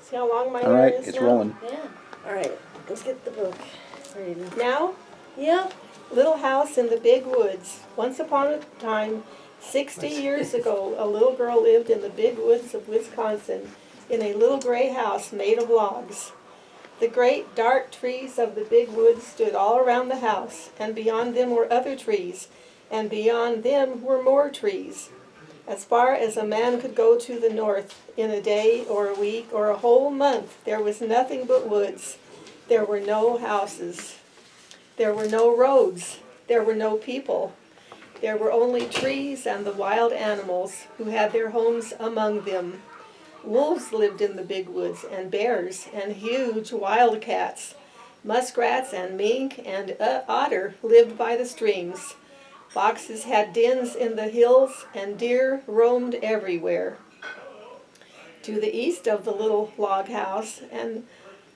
See how long my All hair right, is it's now? rolling. Yeah. All right, let's get the book. Ready. Now, Yep. Little House in the Big Woods. Once upon a time, 60 years ago, a little girl lived in the big woods of Wisconsin in a little gray house made of logs. The great dark trees of the big woods stood all around the house, and beyond them were other trees, and beyond them were more trees. As far as a man could go to the north, in a day or a week or a whole month, there was nothing but woods. There were no houses. There were no roads. There were no people. There were only trees and the wild animals who had their homes among them. Wolves lived in the big woods, and bears, and huge wildcats. Muskrats and mink and otter lived by the streams. Foxes had dens in the hills, and deer roamed everywhere. To the east of the little log house and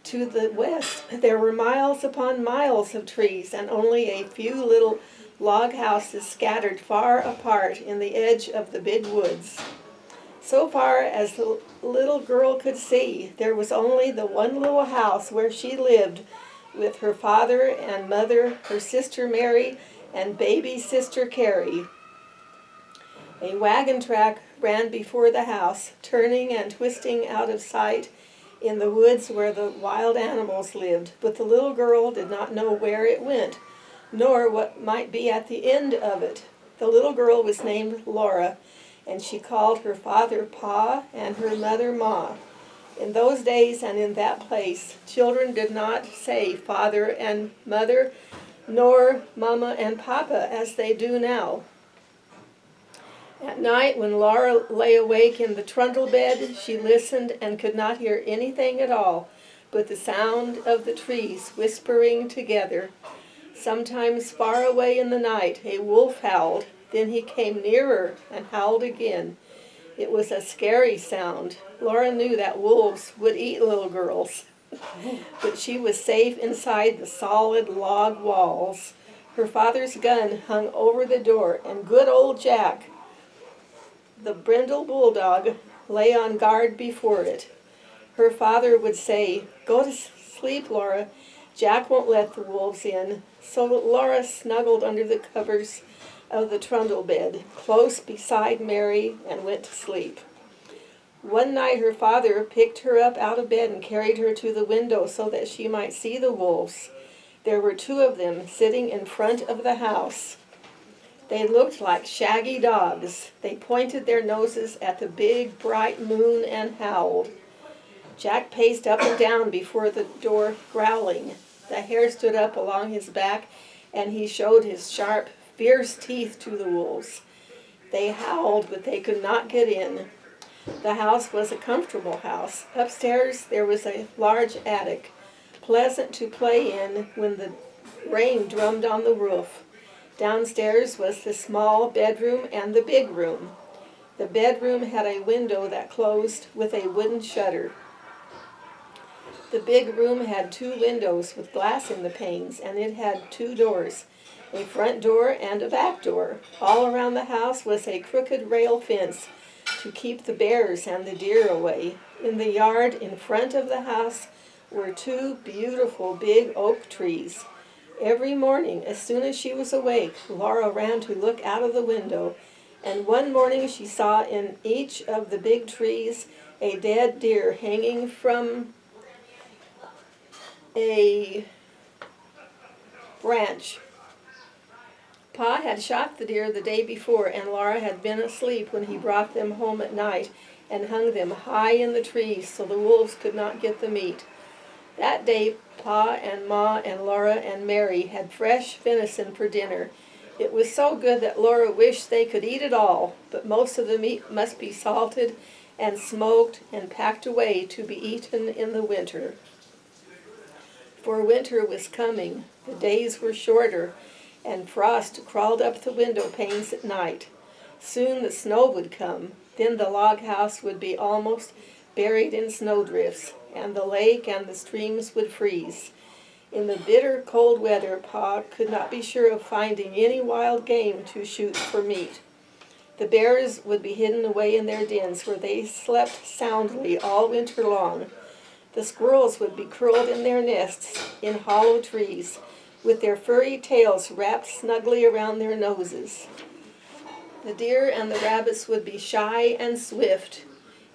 to the west, there were miles upon miles of trees, and only a few little log houses scattered far apart in the edge of the big woods. So far as the little girl could see, there was only the one little house where she lived with her father and mother, her sister Mary, and baby sister Carrie. A wagon track ran before the house, turning and twisting out of sight in the woods where the wild animals lived, but the little girl did not know where it went, nor what might be at the end of it. The little girl was named Laura, and she called her father Pa and her mother Ma. In those days and in that place, children did not say father and mother, nor mama and papa as they do now. At night, when Laura lay awake in the trundle bed, she listened and could not hear anything at all but the sound of the trees whispering together. Sometimes far away in the night, a wolf howled. Then he came nearer and howled again. It was a scary sound. Laura knew that wolves would eat little girls, but she was safe inside the solid log walls. Her father's gun hung over the door, and good old Jack, the brindle bulldog, lay on guard before it. Her father would say, "Go to sleep, Laura. Jack won't let the wolves in." So Laura snuggled under the covers of the trundle bed, close beside Mary, and went to sleep. One night her father picked her up out of bed and carried her to the window so that she might see the wolves. There were two of them sitting in front of the house. They looked like shaggy dogs. They pointed their noses at the big, bright moon and howled. Jack paced up and down before the door, growling. The hair stood up along his back, and he showed his sharp, fierce teeth to the wolves. They howled, but they could not get in. The house was a comfortable house. Upstairs there was a large attic, pleasant to play in when the rain drummed on the roof. Downstairs was the small bedroom and the big room. The bedroom had a window that closed with a wooden shutter. The big room had two windows with glass in the panes, and it had two doors, a front door and a back door. All around the house was a crooked rail fence to keep the bears and the deer away. In the yard in front of the house were two beautiful big oak trees. Every morning, as soon as she was awake, Laura ran to look out of the window, and one morning she saw in each of the big trees a dead deer hanging from a branch. Pa had shot the deer the day before, and Laura had been asleep when he brought them home at night and hung them high in the trees so the wolves could not get the meat. That day, Pa and Ma and Laura and Mary had fresh venison for dinner. It was so good that Laura wished they could eat it all, but most of the meat must be salted and smoked and packed away to be eaten in the winter. For winter was coming. The days were shorter, and frost crawled up the window panes at night. Soon the snow would come. Then the log house would be almost buried in snowdrifts, and the lake and the streams would freeze. In the bitter cold weather, Pa could not be sure of finding any wild game to shoot for meat. The bears would be hidden away in their dens, where they slept soundly all winter long. The squirrels would be curled in their nests in hollow trees, with their furry tails wrapped snugly around their noses. The deer and the rabbits would be shy and swift.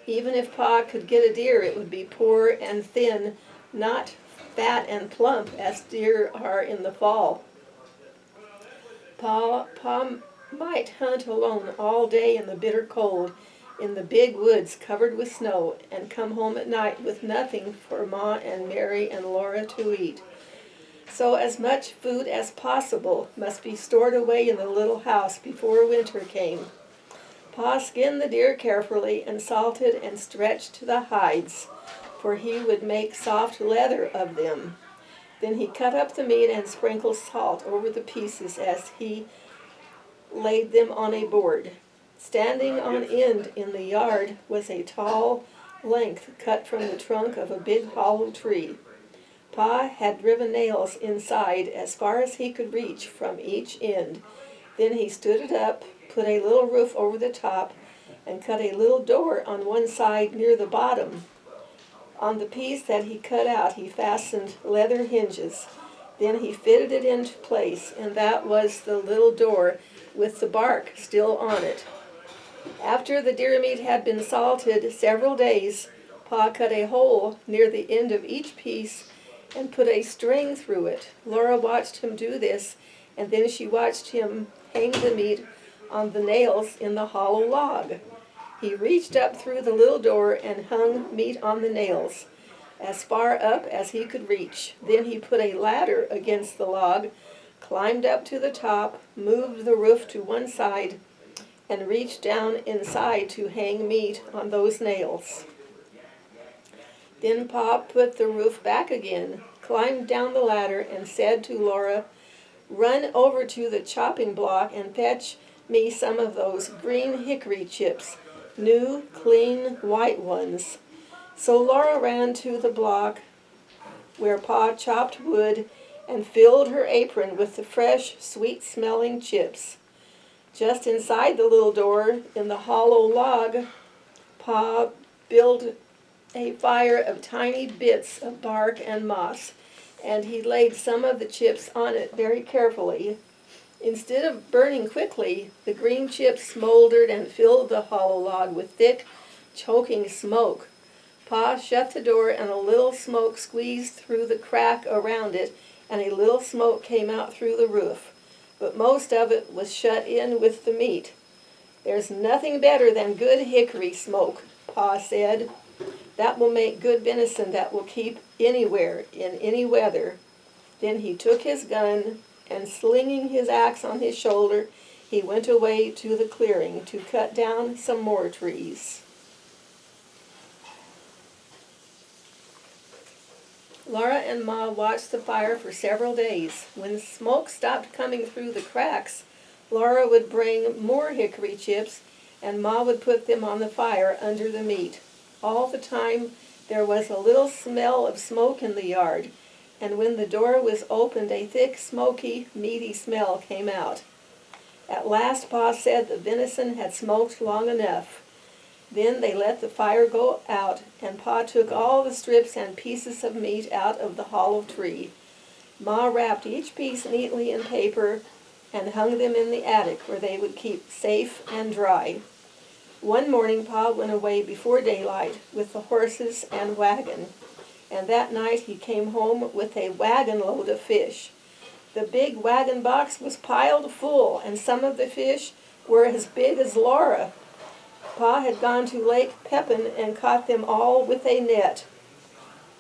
Even if Pa could get a deer, it would be poor and thin, not fat and plump as deer are in the fall. Pa might hunt alone all day in the bitter cold, in the big woods covered with snow, and come home at night with nothing for Ma and Mary and Laura to eat. So as much food as possible must be stored away in the little house before winter came. Pa skinned the deer carefully and salted and stretched the hides, for he would make soft leather of them. Then he cut up the meat and sprinkled salt over the pieces as he laid them on a board. Standing on end in the yard was a tall length cut from the trunk of a big hollow tree. Pa had driven nails inside as far as he could reach from each end. Then he stood it up, put a little roof over the top, and cut a little door on one side near the bottom. On the piece that he cut out, he fastened leather hinges. Then he fitted it into place, and that was the little door with the bark still on it. After the deer meat had been salted several days, Pa cut a hole near the end of each piece and put a string through it. Laura watched him do this, and then she watched him hang the meat on the nails in the hollow log. He reached up through the little door and hung meat on the nails, as far up as he could reach. Then he put a ladder against the log, climbed up to the top, moved the roof to one side, and reached down inside to hang meat on those nails. Then Pa put the roof back again, climbed down the ladder, and said to Laura, "Run over to the chopping block and fetch me some of those green hickory chips, new, clean, white ones." So Laura ran to the block where Pa chopped wood and filled her apron with the fresh, sweet-smelling chips. Just inside the little door in the hollow log, Pa built a fire of tiny bits of bark and moss, and he laid some of the chips on it very carefully. Instead of burning quickly, the green chips smoldered and filled the hollow log with thick, choking smoke. Pa shut the door, and a little smoke squeezed through the crack around it, and a little smoke came out through the roof. But most of it was shut in with the meat. "There's nothing better than good hickory smoke," Pa said. "That will make good venison that will keep anywhere, in any weather." Then he took his gun, and slinging his axe on his shoulder, he went away to the clearing to cut down some more trees. Laura and Ma watched the fire for several days. When smoke stopped coming through the cracks, Laura would bring more hickory chips, and Ma would put them on the fire under the meat. All the time there was a little smell of smoke in the yard, and when the door was opened, a thick, smoky, meaty smell came out. At last Pa said the venison had smoked long enough. Then they let the fire go out, and Pa took all the strips and pieces of meat out of the hollow tree. Ma wrapped each piece neatly in paper and hung them in the attic where they would keep safe and dry. One morning Pa went away before daylight with the horses and wagon, and that night he came home with a wagon load of fish. The big wagon box was piled full, and some of the fish were as big as Laura. Pa had gone to Lake Pepin and caught them all with a net.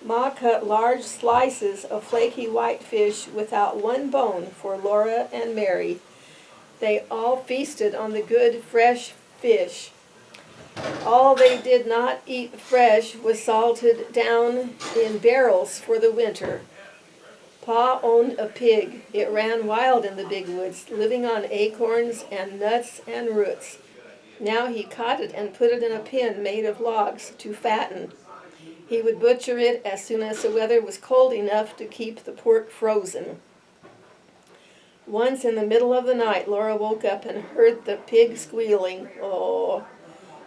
Ma cut large slices of flaky white fish without one bone for Laura and Mary. They all feasted on the good, fresh fish. All they did not eat fresh was salted down in barrels for the winter. Pa owned a pig. It ran wild in the big woods, living on acorns and nuts and roots. Now he caught it and put it in a pen made of logs to fatten. He would butcher it as soon as the weather was cold enough to keep the pork frozen. Once in the middle of the night, Laura woke up and heard the pig squealing. Oh!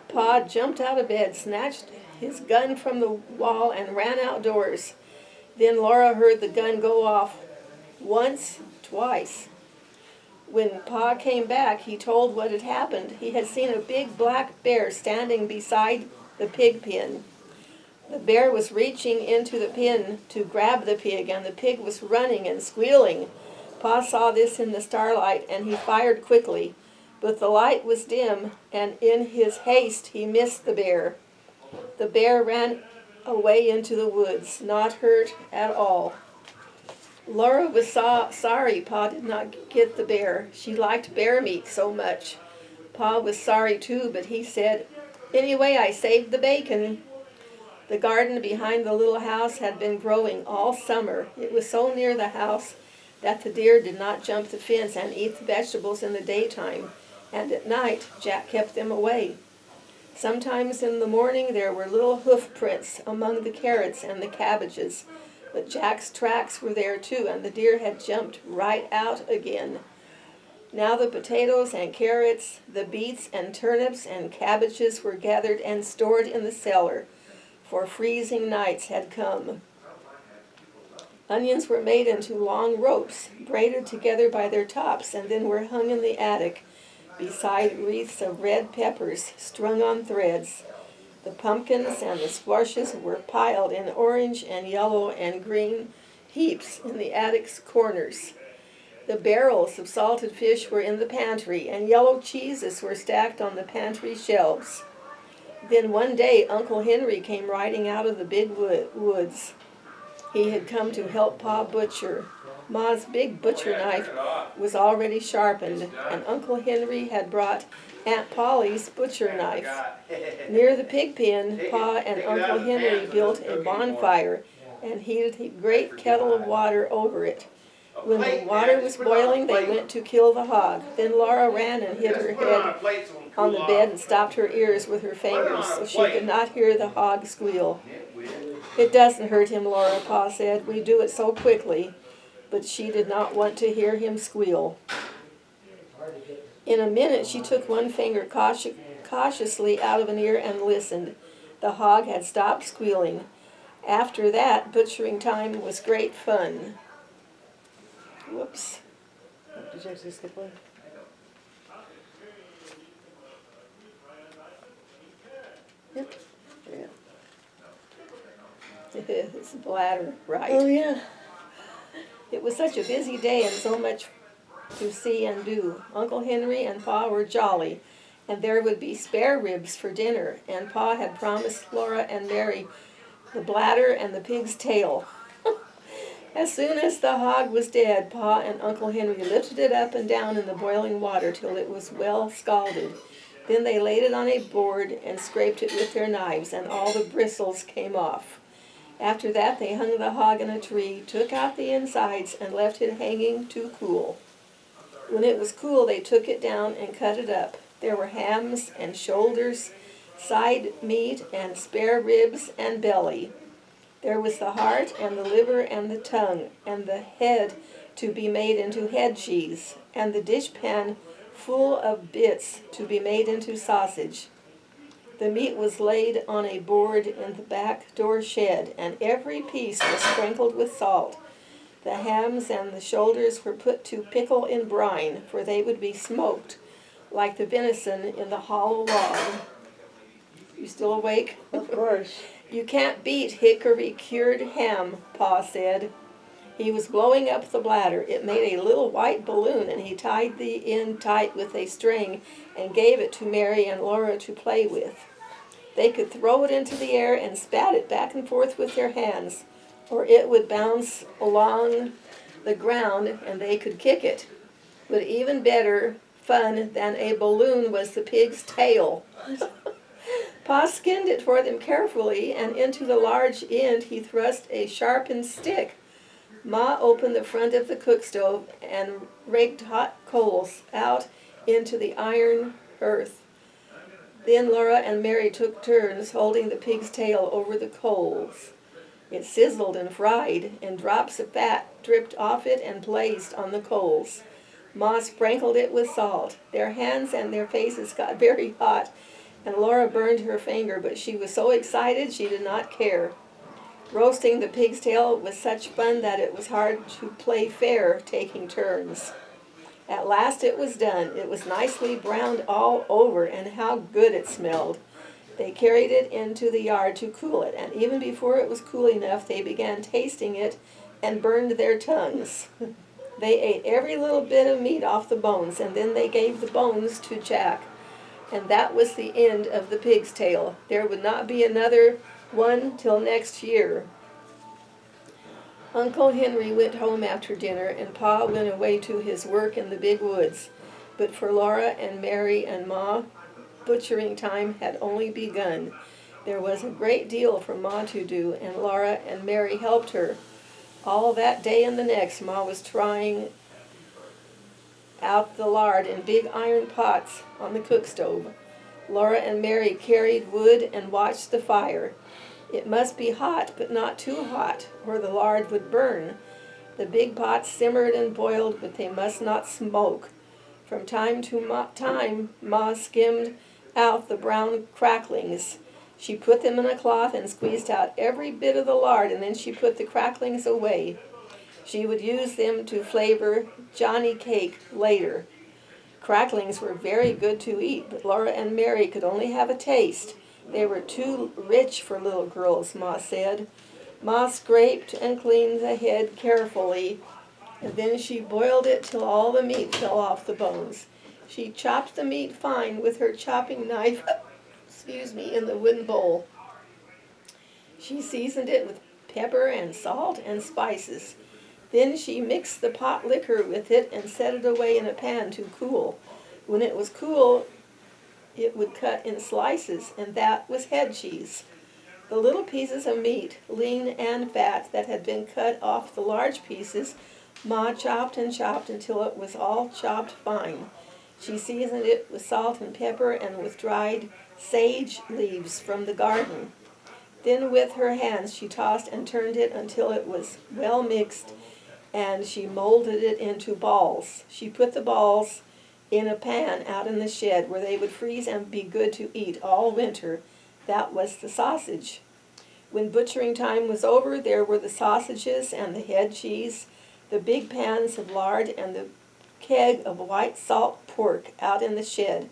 Pa jumped out of bed, snatched his gun from the wall and ran outdoors. Then Laura heard the gun go off once, twice. When Pa came back, he told what had happened. He had seen a big black bear standing beside the pig pen. The bear was reaching into the pen to grab the pig, and the pig was running and squealing. Pa saw this in the starlight, and he fired quickly. But the light was dim, and in his haste he missed the bear. The bear ran away into the woods, not hurt at all. Laura was sorry Pa did not get the bear. She liked bear meat so much. Pa was sorry too, but he said, "Anyway, I saved the bacon." The garden behind the little house had been growing all summer. It was so near the house that the deer did not jump the fence and eat the vegetables in the daytime, and at night Jack kept them away. Sometimes in the morning there were little hoof prints among the carrots and the cabbages, but Jack's tracks were there too, and the deer had jumped right out again. Now the potatoes and carrots, the beets and turnips and cabbages were gathered and stored in the cellar, for freezing nights had come. Onions were made into long ropes, braided together by their tops, and then were hung in the attic, beside wreaths of red peppers strung on threads. The pumpkins and the squashes were piled in orange and yellow and green heaps in the attic's corners. The barrels of salted fish were in the pantry, and yellow cheeses were stacked on the pantry shelves. Then one day Uncle Henry came riding out of the big woods. He had come to help Pa butcher. Ma's big butcher knife was already sharpened, and Uncle Henry had brought Aunt Polly's butcher knife. Near the pig pen, Pa and Uncle Henry built a bonfire and heated a great kettle of water over it. When the water was boiling, they went to kill the hog. Then Laura ran and hid her head on the bed and stopped her ears with her fingers so she could not hear the hog squeal. "It doesn't hurt him, Laura," Pa said. "We do it so quickly." But she did not want to hear him squeal. In a minute she took one finger cautiously out of an ear and listened. The hog had stopped squealing. After that, butchering time was great fun. Whoops. Did you actually skip one? Yep. Yeah. It's bladder, right? Oh yeah. It was such a busy day and so much to see and do. Uncle Henry and Pa were jolly, and there would be spare ribs for dinner, and Pa had promised Laura and Mary the bladder and the pig's tail. As soon as the hog was dead, Pa and Uncle Henry lifted it up and down in the boiling water till it was well scalded. Then they laid it on a board and scraped it with their knives, and all the bristles came off. After that they hung the hog in a tree, took out the insides, and left it hanging to cool. When it was cool, they took it down and cut it up. There were hams and shoulders, side meat and spare ribs and belly. There was the heart and the liver and the tongue, and the head to be made into head cheese, and the dishpan full of bits to be made into sausage. The meat was laid on a board in the back door shed, and every piece was sprinkled with salt. The hams and the shoulders were put to pickle in brine, for they would be smoked, like the venison in the hollow log. You still awake? Of course. "You can't beat hickory cured ham," Pa said. He was blowing up the bladder. It made a little white balloon, and he tied the end tight with a string and gave it to Mary and Laura to play with. They could throw it into the air and spat it back and forth with their hands, or it would bounce along the ground and they could kick it. But even better fun than a balloon was the pig's tail. Pa skinned it for them carefully, and into the large end he thrust a sharpened stick. Ma opened the front of the cook stove and raked hot coals out into the iron hearth. Then Laura and Mary took turns holding the pig's tail over the coals. It sizzled and fried, and drops of fat dripped off it and blazed on the coals. Ma sprinkled it with salt. Their hands and their faces got very hot, and Laura burned her finger, but she was so excited she did not care. Roasting the pig's tail was such fun that it was hard to play fair, taking turns. At last it was done. It was nicely browned all over, and how good it smelled. They carried it into the yard to cool it, and even before it was cool enough, they began tasting it and burned their tongues. They ate every little bit of meat off the bones, and then they gave the bones to Jack. And that was the end of the pig's tail. There would not be another one till next year. Uncle Henry went home after dinner, and Pa went away to his work in the big woods. But for Laura and Mary and Ma, butchering time had only begun. There was a great deal for Ma to do, and Laura and Mary helped her. All that day and the next, Ma was trying out the lard in big iron pots on the cook stove. Laura and Mary carried wood and watched the fire. It must be hot, but not too hot, or the lard would burn. The big pots simmered and boiled, but they must not smoke. From time to time, Ma skimmed out the brown cracklings. She put them in a cloth and squeezed out every bit of the lard, and then she put the cracklings away. She would use them to flavor Johnny cake later. Cracklings were very good to eat, but Laura and Mary could only have a taste. They were too rich for little girls, Ma said. Ma scraped and cleaned the head carefully, and then she boiled it till all the meat fell off the bones. She chopped the meat fine with her chopping knife, in the wooden bowl. She seasoned it with pepper and salt and spices. Then she mixed the pot liquor with it and set it away in a pan to cool. When it was cool, it would cut in slices, and that was head cheese. The little pieces of meat, lean and fat, that had been cut off the large pieces, Ma chopped and chopped until it was all chopped fine. She seasoned it with salt and pepper and with dried sage leaves from the garden. Then with her hands she tossed and turned it until it was well mixed, and she molded it into balls. She put the balls in a pan out in the shed where they would freeze and be good to eat all winter. That was the sausage. When butchering time was over, there were the sausages and the head cheese, the big pans of lard, and the keg of white salt pork out in the shed,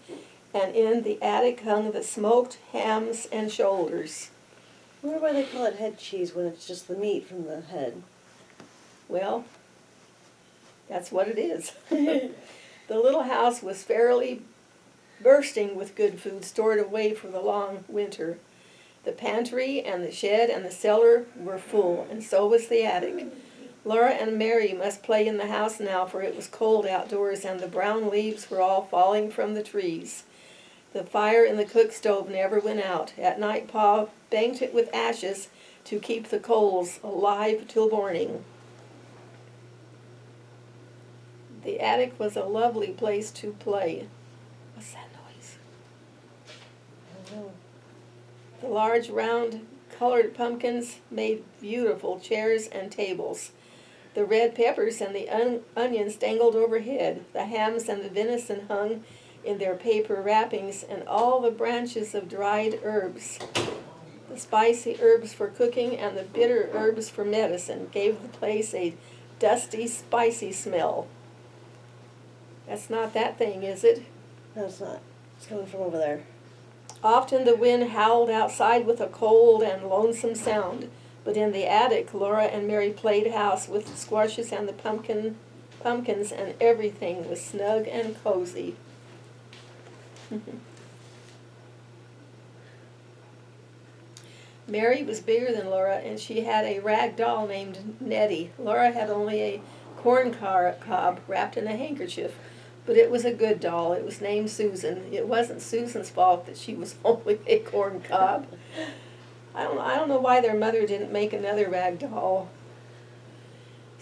and in the attic hung the smoked hams and shoulders. I wonder why they call it head cheese when it's just the meat from the head. Well, that's what it is. The little house was fairly bursting with good food stored away for the long winter. The pantry and the shed and the cellar were full, and so was the attic. Laura and Mary must play in the house now, for it was cold outdoors, and the brown leaves were all falling from the trees. The fire in the cook stove never went out. At night, Pa banked it with ashes to keep the coals alive till morning. The attic was a lovely place to play. What's that noise? I don't know. The large, round, colored pumpkins made beautiful chairs and tables. The red peppers and the onions dangled overhead. The hams and the venison hung in their paper wrappings, and all the branches of dried herbs, the spicy herbs for cooking and the bitter herbs for medicine, gave the place a dusty, spicy smell. That's not that thing, is it? No, it's not. It's coming from over there. Often the wind howled outside with a cold and lonesome sound, but in the attic, Laura and Mary played house with the squashes and the pumpkins, and everything was snug and cozy. Mary was bigger than Laura, and she had a rag doll named Nettie. Laura had only a corn cob wrapped in a handkerchief, but it was a good doll. It was named Susan. It wasn't Susan's fault that she was only a corn cob. I don't know why their mother didn't make another rag doll.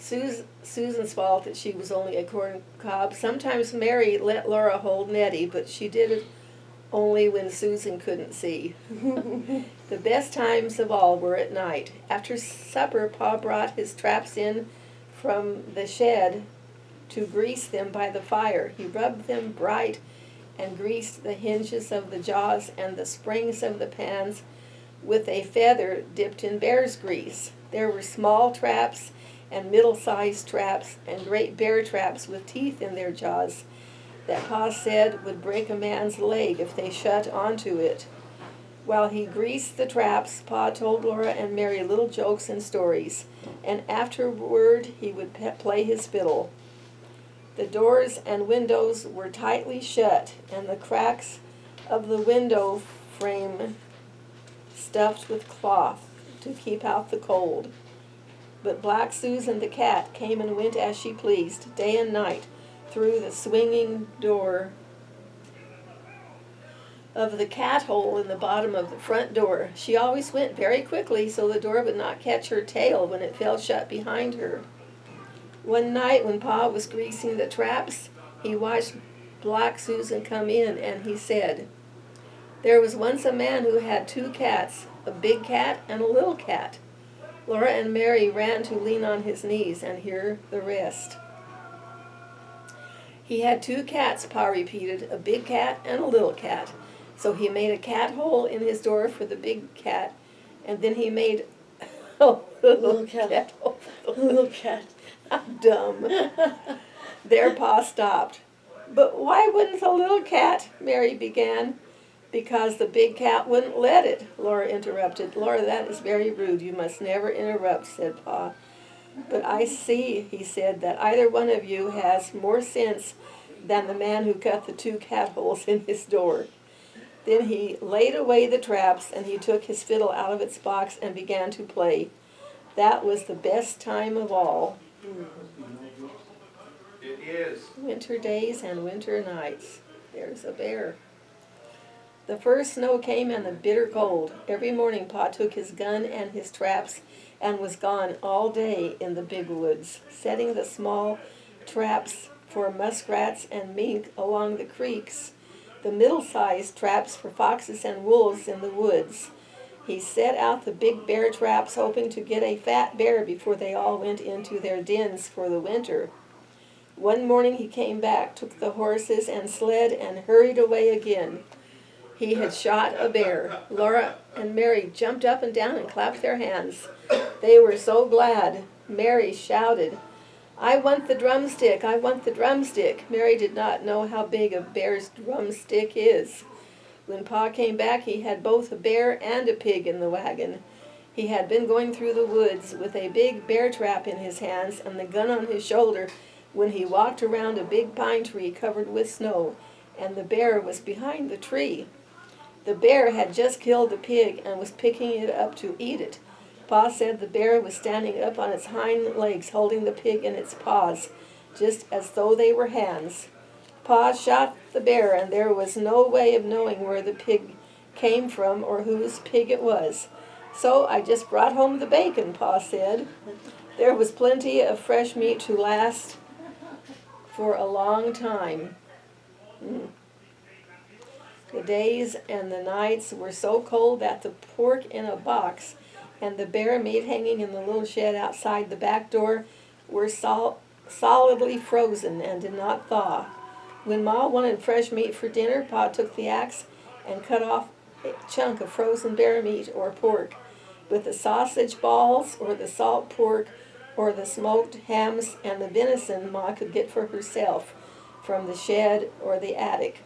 Susan's fault that she was only a corn cob. Sometimes Mary let Laura hold Nettie, but she did it only when Susan couldn't see. The best times of all were at night. After supper, Pa brought his traps in from the shed to grease them by the fire. He rubbed them bright and greased the hinges of the jaws and the springs of the pans with a feather dipped in bear's grease. There were small traps and middle-sized traps and great bear traps with teeth in their jaws that Pa said would break a man's leg if they shut onto it. While he greased the traps, Pa told Laura and Mary little jokes and stories, and afterward he would play his fiddle. The doors and windows were tightly shut, and the cracks of the window frame stuffed with cloth to keep out the cold. But Black Susan the cat came and went as she pleased, day and night, through the swinging door of the cat hole in the bottom of the front door. She always went very quickly so the door would not catch her tail when it fell shut behind her. One night when Pa was greasing the traps, he watched Black Susan come in, and he said, "There was once a man who had 2 cats, a big cat and a little cat." Laura and Mary ran to lean on his knees and hear the rest. "He had 2 cats," Pa repeated, "a big cat and a little cat. So he made a cat hole in his door for the big cat, and then he made a little cat hole. A little cat. How dumb." There Pa stopped. "But why wouldn't the little cat?" Mary began. "Because the big cat wouldn't let it," Laura interrupted. "Laura, that is very rude. You must never interrupt," said Pa. "But I see," he said, "that either one of you has more sense than the man who cut the 2 cat holes in his door." Then he laid away the traps, and he took his fiddle out of its box and began to play. That was the best time of all. It is. Winter days and winter nights. There's a bear. The first snow came in the bitter cold. Every morning Pa took his gun and his traps and was gone all day in the big woods, setting the small traps for muskrats and mink along the creeks, the middle-sized traps for foxes and wolves in the woods. He set out the big bear traps, hoping to get a fat bear before they all went into their dens for the winter. One morning he came back, took the horses and sled, and hurried away again. He had shot a bear. Laura and Mary jumped up and down and clapped their hands. They were so glad. Mary shouted, "I want the drumstick! I want the drumstick!" Mary did not know how big a bear's drumstick is. When Pa came back, he had both a bear and a pig in the wagon. He had been going through the woods with a big bear trap in his hands and the gun on his shoulder when he walked around a big pine tree covered with snow, and the bear was behind the tree. The bear had just killed the pig and was picking it up to eat it. Pa said the bear was standing up on its hind legs holding the pig in its paws, just as though they were hands. Pa shot the bear, and there was no way of knowing where the pig came from or whose pig it was. "So I just brought home the bacon," Pa said. There was plenty of fresh meat to last for a long time. The days and the nights were so cold that the pork in a box and the bear meat hanging in the little shed outside the back door were solidly frozen and did not thaw. When Ma wanted fresh meat for dinner, Pa took the axe and cut off a chunk of frozen bear meat or pork. With the sausage balls or the salt pork or the smoked hams and the venison Ma could get for herself from the shed or the attic.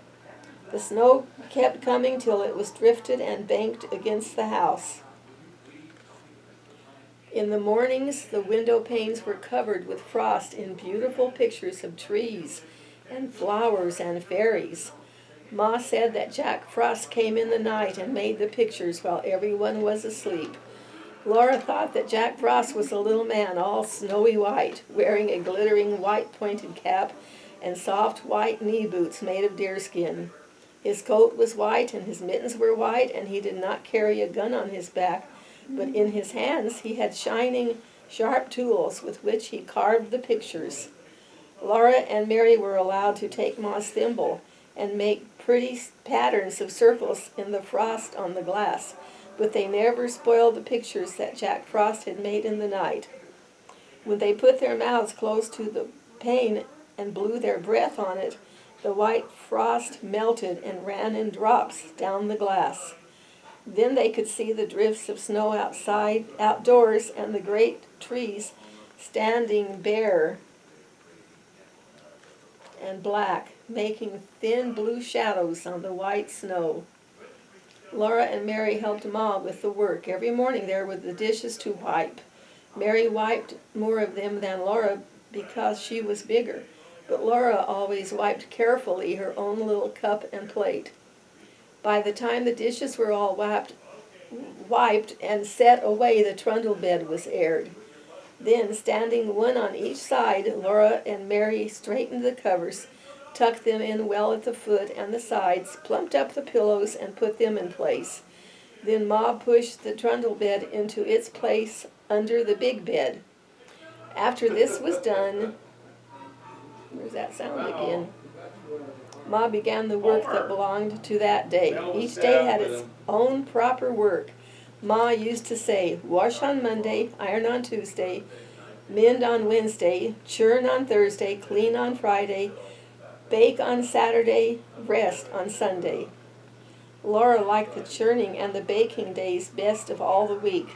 The snow kept coming till it was drifted and banked against the house. In the mornings, the window panes were covered with frost in beautiful pictures of trees and flowers and fairies. Ma said that Jack Frost came in the night and made the pictures while everyone was asleep. Laura thought that Jack Frost was a little man all snowy white, wearing a glittering white pointed cap and soft white knee boots made of deerskin. His coat was white and his mittens were white, and he did not carry a gun on his back, but in his hands he had shining, sharp tools with which he carved the pictures. Laura and Mary were allowed to take Ma's thimble and make pretty patterns of circles in the frost on the glass, but they never spoiled the pictures that Jack Frost had made in the night. When they put their mouths close to the pane and blew their breath on it, The white frost melted and ran in drops down the glass. Then they could see the drifts of snow outdoors, and the great trees standing bare and black, making thin blue shadows on the white snow. Laura and Mary helped Ma with the work. Every morning there were the dishes to wipe. Mary wiped more of them than Laura because she was bigger, but Laura always wiped carefully her own little cup and plate. By the time the dishes were all wiped and set away, the trundle bed was aired. Then, standing one on each side, Laura and Mary straightened the covers, tucked them in well at the foot and the sides, plumped up the pillows, and put them in place. Then Ma pushed the trundle bed into its place under the big bed. After this was done, where's that sound again? Ma began the work that belonged to that day. Each day had its own proper work. Ma used to say, wash on Monday, iron on Tuesday, mend on Wednesday, churn on Thursday, clean on Friday, bake on Saturday, rest on Sunday. Laura liked the churning and the baking days best of all the week.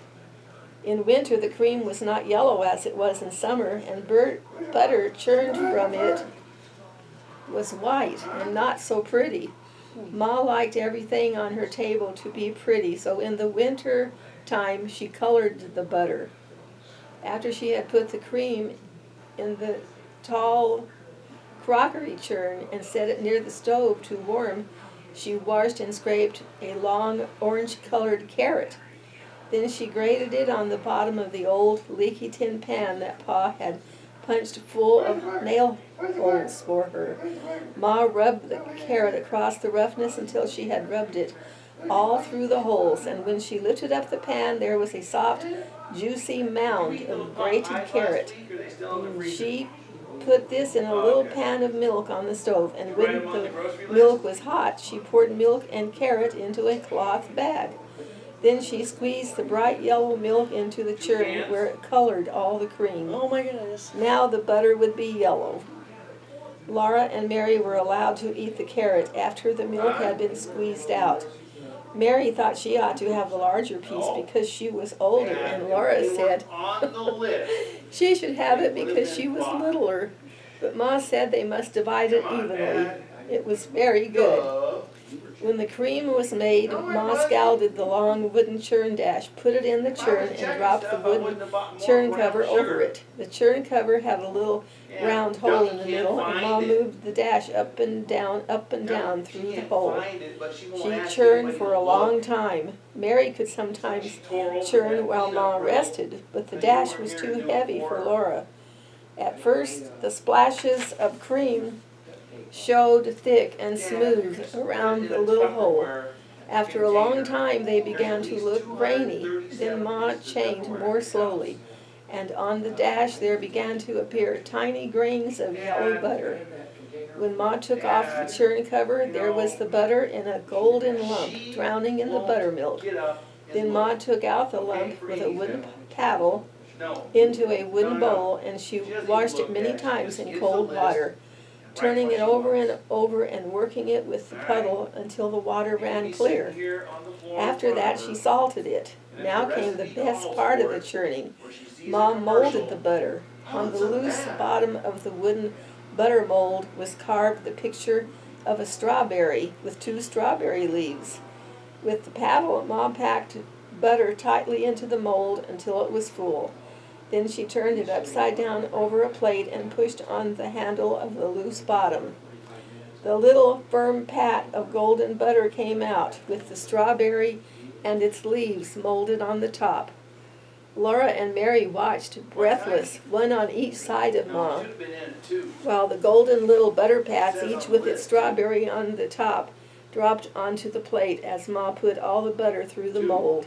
In winter the cream was not yellow as it was in summer, and butter churned from it was white and not so pretty. Ma liked everything on her table to be pretty, so in the winter time she colored the butter. After she had put the cream in the tall crockery churn and set it near the stove to warm, she washed and scraped a long orange-colored carrot. Then she grated it on the bottom of the old leaky tin pan that Pa had punched full of nail holes for her. Ma rubbed the carrot across the roughness until she had rubbed it all through the holes, and when she lifted up the pan, there was a soft, juicy mound of grated carrot. She put this in a little pan of milk on the stove, and when the milk was hot, she poured milk and carrot into a cloth bag. Then she squeezed the bright yellow milk into the churn where it colored all the cream. Oh my goodness. Now the butter would be yellow. Laura and Mary were allowed to eat the carrot after the milk had been squeezed out. Mary thought she ought to have the larger piece because she was older, and Laura said she should have it because she was littler. But Ma said they must divide it evenly. It was very good. When the cream was made, Ma scalded the long wooden churn dash, put it in the churn, and dropped the wooden churn cover over it. The churn cover had a little round hole in the middle, and Ma moved the dash up and down through the hole. She churned for a long time. Mary could sometimes churn while Ma rested, but the dash was too heavy for Laura. At first, the splashes of cream showed thick and smooth around the little hole. After a long time they began to look grainy. Then Ma churned more slowly, and on the dash there began to appear tiny grains of yellow butter. When Ma took off the churn cover, there was the butter in a golden lump, drowning in the buttermilk. Then Ma took out the lump with a wooden paddle into a wooden bowl, and she washed it many times in cold water, turning it over and over and working it with the puddle until the water ran clear. After that she salted it. Now came the best part of the churning. Ma molded the butter. On the loose bottom of the wooden butter mold was carved the picture of a strawberry with 2 strawberry leaves. With the paddle, Ma packed butter tightly into the mold until it was full. Then she turned it upside down over a plate and pushed on the handle of the loose bottom. The little firm pat of golden butter came out, with the strawberry and its leaves molded on the top. Laura and Mary watched, breathless, one on each side of Ma, while the golden little butter pats, each with its strawberry on the top, dropped onto the plate as Ma put all the butter through the mold.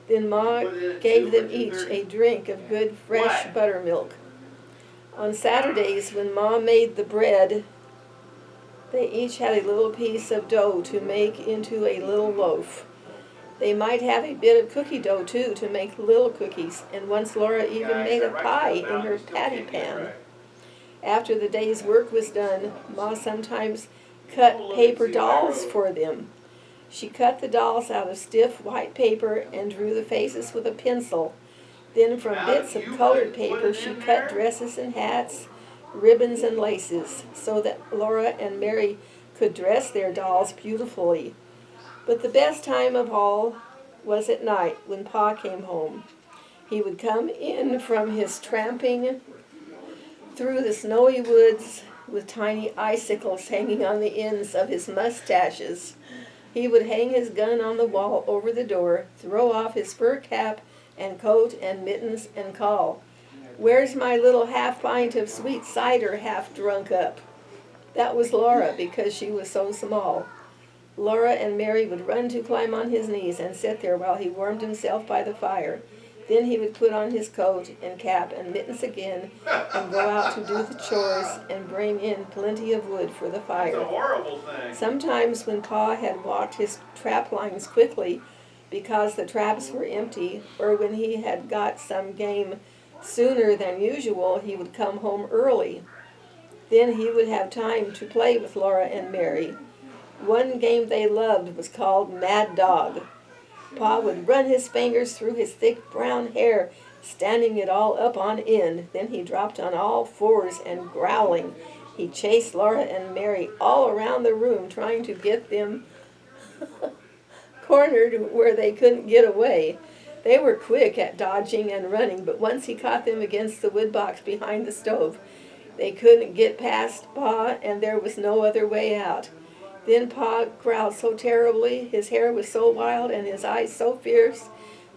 Then Ma gave them each a drink of good fresh buttermilk. On Saturdays, when Ma made the bread, they each had a little piece of dough to make into a little loaf. They might have a bit of cookie dough, too, to make little cookies, and once Laura even made a pie in her patty pan. After the day's work was done, Ma sometimes cut paper dolls for them. She cut the dolls out of stiff white paper and drew the faces with a pencil. Then from bits of colored paper she cut dresses and hats, ribbons and laces, so that Laura and Mary could dress their dolls beautifully. But the best time of all was at night when Pa came home. He would come in from his tramping through the snowy woods with tiny icicles hanging on the ends of his mustaches. He would hang his gun on the wall over the door, throw off his fur cap and coat and mittens, and call, "Where's my little half pint of sweet cider half drunk up?" That was Laura, because she was so small. Laura and Mary would run to climb on his knees and sit there while he warmed himself by the fire. Then he would put on his coat and cap and mittens again and go out to do the chores and bring in plenty of wood for the fire. It's a horrible thing. Sometimes when Pa had walked his trap lines quickly because the traps were empty, or when he had got some game sooner than usual, he would come home early. Then he would have time to play with Laura and Mary. One game they loved was called Mad Dog. Pa would run his fingers through his thick brown hair, standing it all up on end. Then he dropped on all fours and growling, he chased Laura and Mary all around the room, trying to get them cornered where they couldn't get away. They were quick at dodging and running, but once he caught them against the wood box behind the stove, they couldn't get past Pa, and there was no other way out. Then Pa growled so terribly, his hair was so wild and his eyes so fierce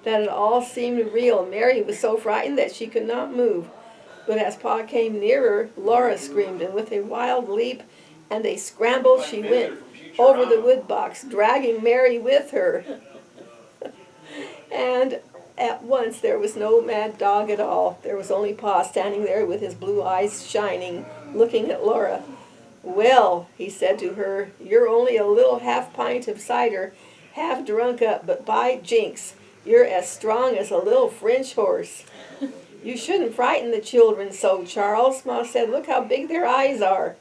that it all seemed real. Mary was so frightened that she could not move. But as Pa came nearer, Laura screamed, and with a wild leap and a scramble she went over the wood box, dragging Mary with her. And at once there was no Mad Dog at all. There was only Pa standing there with his blue eyes shining, looking at Laura. "Well," he said to her, "you're only a little half pint of cider, half drunk up, but by jinks, you're as strong as a little French horse." "You shouldn't frighten the children so, Charles," Ma said. "Look how big their eyes are."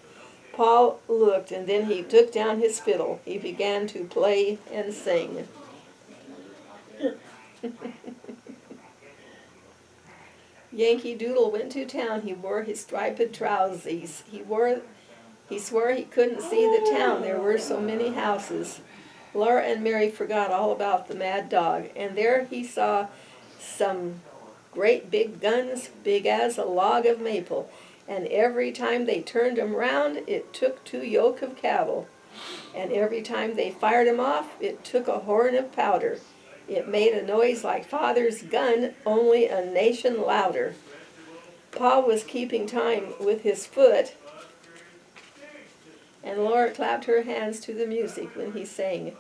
Pa looked, and then he took down his fiddle. He began to play and sing. Yankee Doodle went to town. He wore his striped trousers. He swore he couldn't see the town. There were so many houses. Laura and Mary forgot all about the Mad Dog, and there he saw some great big guns, big as a log of maple, and every time they turned 'em round, it took 2 yoke of cattle, and every time they fired 'em off, it took a horn of powder. It made a noise like Father's gun, only a nation louder. Pa was keeping time with his foot, and Laura clapped her hands to the music when he sang.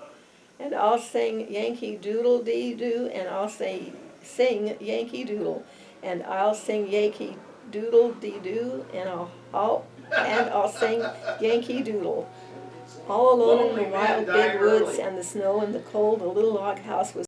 "And I'll sing Yankee Doodle Dee Doo, and I'll sing Yankee Doodle, and I'll sing Yankee Doodle Dee Doo, and I'll sing Yankee Doodle." All alone in the wild big woods and the snow and the cold, a little log house was